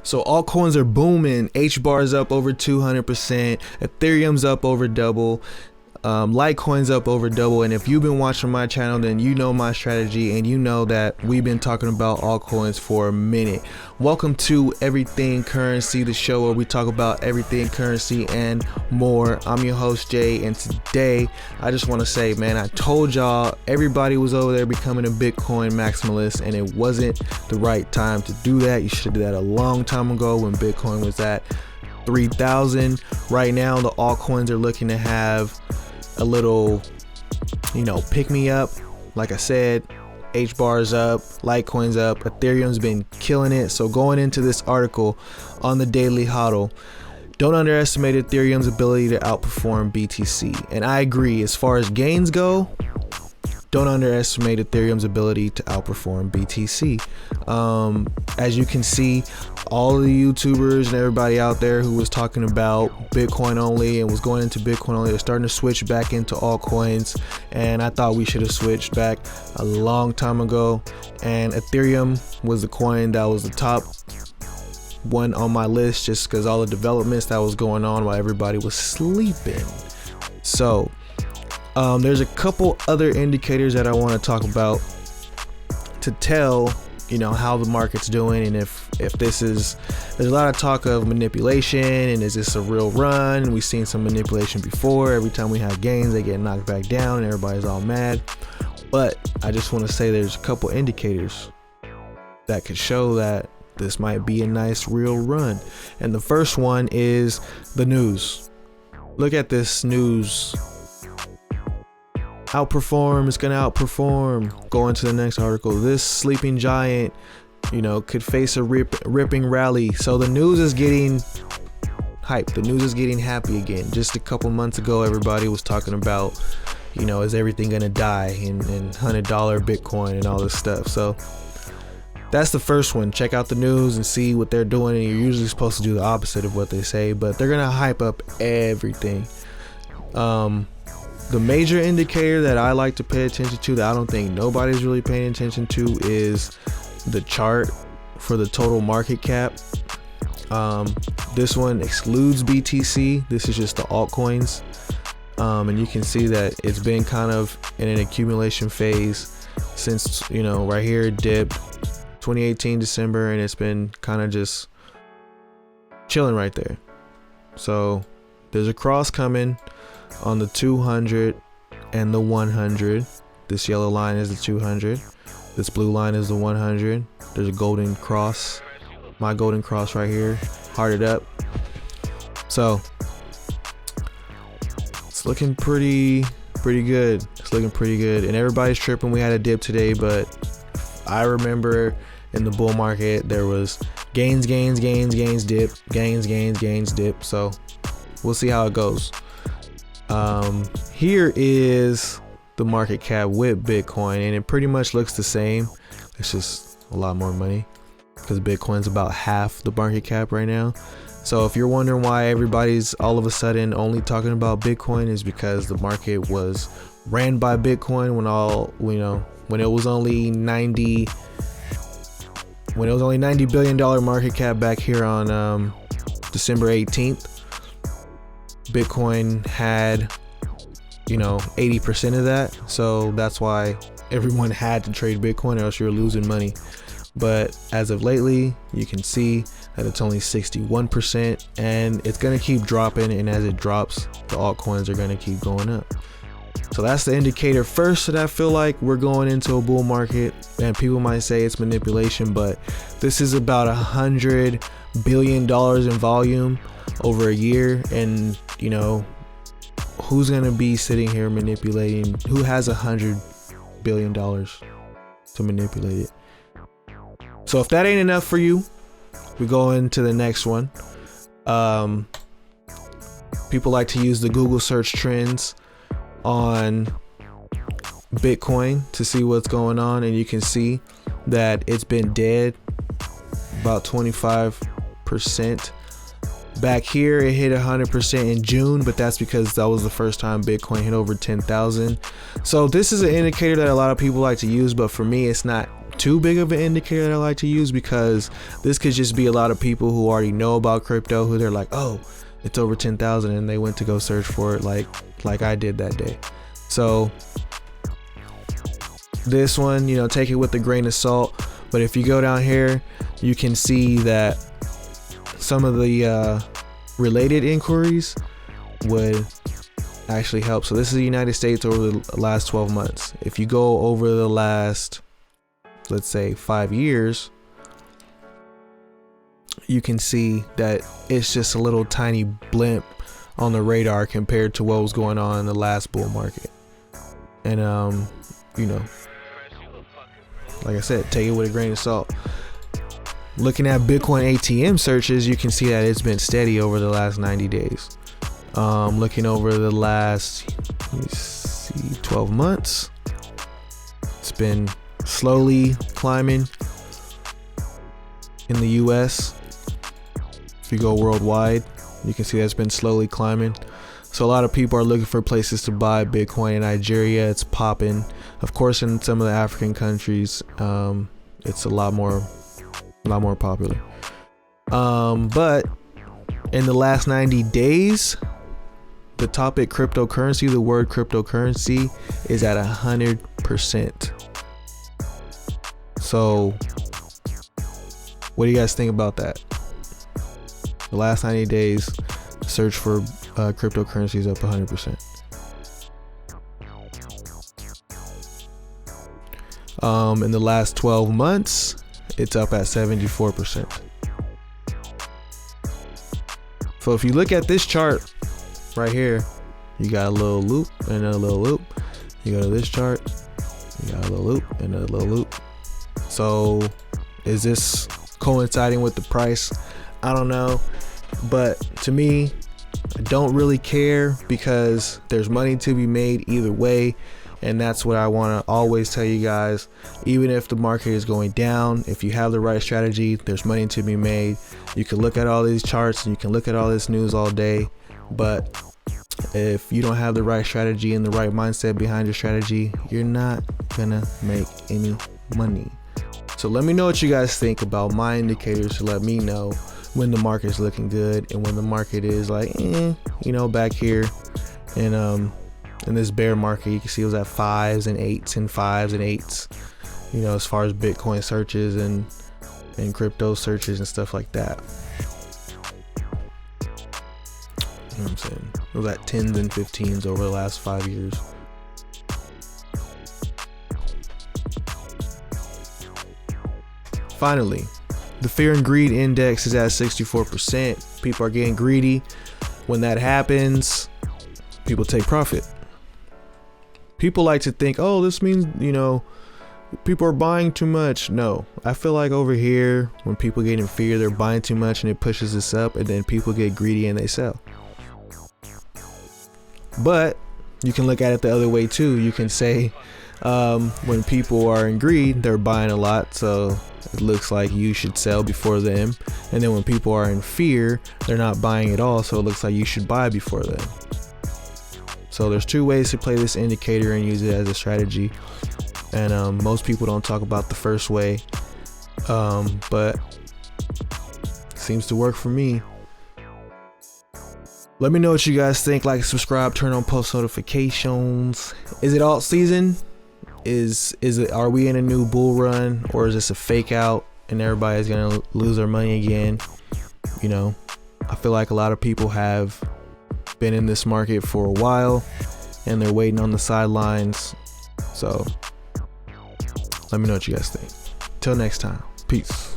So altcoins are booming. HBAR's up over 200%. Ethereum's up over double. Litecoin's up over double. And if you've been watching my channel, then you know my strategy and you know that we've been talking about altcoins for a minute. Welcome to Everything Currency, the show where we talk about everything currency and more. I'm your host Jay, and today I just want to say, man, I told y'all everybody was over there becoming a Bitcoin maximalist, and it wasn't the right time to do that. You should have did that a long time ago when Bitcoin was at 3,000. Right now the altcoins are looking to have a little, pick me up. Like I said, HBAR's up, Litecoin's up, Ethereum's been killing it. So going into this article on the Daily Hodl, don't underestimate Ethereum's ability to outperform BTC. And I agree, as far as gains go, don't underestimate Ethereum's ability to outperform BTC. As you can see, all of the YouTubers and everybody out there who was talking about Bitcoin only and was going into Bitcoin only are starting to switch back into altcoins. And I thought we should have switched back a long time ago. And Ethereum was the coin that was the top one on my list, just because all the developments that was going on while everybody was sleeping. So there's a couple other indicators that I want to talk about to tell how the market's doing, and if there's a lot of talk of manipulation, and is this a real run? And we've seen some manipulation before. Every time we have gains, they get knocked back down and everybody's all mad. But I just want to say there's a couple indicators that could show that this might be a nice real run. And the first one is the news. Look at this news. It's gonna outperform. Going to the next article, this sleeping giant could face a ripping rally. So the news is getting hype. The news is getting happy again. Just a couple months ago, everybody was talking about is everything gonna die and $100 Bitcoin and all this stuff. So that's the first one. Check out the news and see what they're doing, and you're usually supposed to do the opposite of what they say, but they're gonna hype up everything. The major indicator that I like to pay attention to, that I don't think nobody's really paying attention to, is the chart for the total market cap. This one excludes BTC. This is just the altcoins. And you can see that it's been kind of in an accumulation phase since, right here it dipped 2018 December, and it's been kind of just chilling right there. So there's a cross coming on the 200 and the 100. This yellow line is the 200. This blue line is the 100. There's a golden cross. My golden cross right here, hearted up. So it's looking pretty good. It's looking pretty good. And everybody's tripping. We had a dip today, but I remember in the bull market there was gains, dip, gains, dip. So we'll see how it goes. Here is the market cap with Bitcoin, and it pretty much looks the same. It's just a lot more money because Bitcoin's about half the market cap right now. So if you're wondering why everybody's all of a sudden only talking about Bitcoin, is because the market was ran by Bitcoin when it was only $90 billion market cap back here on December 18th. Bitcoin had 80% of that, so that's why everyone had to trade Bitcoin, or else you're losing money. But as of lately, you can see that it's only 61%, and it's gonna keep dropping, and as it drops, the altcoins are gonna keep going up. So that's the indicator first that I feel like we're going into a bull market. And people might say it's manipulation, but this is about $100 billion in volume over a year, and who's gonna be sitting here manipulating? Who has $100 billion to manipulate it? So if that ain't enough for you, we go into the next one. People like to use the Google search trends on Bitcoin to see what's going on, and you can see that it's been dead about 25%. Back here it hit 100% in June, but that's because that was the first time Bitcoin hit over 10,000. So this is an indicator that a lot of people like to use, but for me it's not too big of an indicator that I like to use, because this could just be a lot of people who already know about crypto, who they're like, oh, it's over 10,000, and they went to go search for it like I did that day. So this one, you know, take it with a grain of salt. But if you go down here, you can see that some of the related inquiries would actually help. So this is the United States over the last 12 months. If you go over the last, let's say, 5 years, you can see that it's just a little tiny blimp on the radar compared to what was going on in the last bull market. And you know, like I said, take it with a grain of salt. Looking at Bitcoin ATM searches, you can see that it's been steady over the last 90 days. Looking over the last, let me see, 12 months, it's been slowly climbing in the US. If you go worldwide, you can see that's been slowly climbing. So a lot of people are looking for places to buy Bitcoin. In Nigeria, it's popping. Of course, in some of the African countries, it's a lot more popular. But in the last 90 days, the topic cryptocurrency, the word cryptocurrency, is at 100%. So what do you guys think about that? The last 90 days, search for cryptocurrency is up 100%. In the last 12 months, it's up at 74%. So if you look at this chart right here, you got a little loop and another little loop. You go to this chart, you got a little loop and another little loop. So is this coinciding with the price? I don't know, but to me, I don't really care, because there's money to be made either way. And that's what I want to always tell you guys. Even if the market is going down, if you have the right strategy, there's money to be made. You can look at all these charts and you can look at all this news all day, but if you don't have the right strategy and the right mindset behind your strategy, you're not gonna make any money. So let me know what you guys think about my indicators to let me know when the market is looking good and when the market is like, you know, back here. And in this bear market, you can see it was at 5s and 8s and 5s and 8s, you know, as far as Bitcoin searches and crypto searches and stuff like that. You know what I'm saying? It was at 10s and 15s over the last 5 years. Finally, the fear and greed index is at 64%. People are getting greedy. When that happens, people take profit. People like to think, oh, this means, you know, people are buying too much. No, I feel like over here, when people get in fear, they're buying too much and it pushes this up, and then people get greedy and they sell. But you can look at it the other way too. You can say, when people are in greed, they're buying a lot, so it looks like you should sell before them. And then when people are in fear, they're not buying at all, so it looks like you should buy before them. So there's two ways to play this indicator and use it as a strategy. And most people don't talk about the first way, but it seems to work for me. Let me know what you guys think. Like, subscribe, turn on post notifications. Is it alt season? Are we in a new bull run, or is this a fake out and everybody's gonna lose their money again? You know, I feel like a lot of people have been in this market for a while and they're waiting on the sidelines. So let me know what you guys think. Till next time, peace.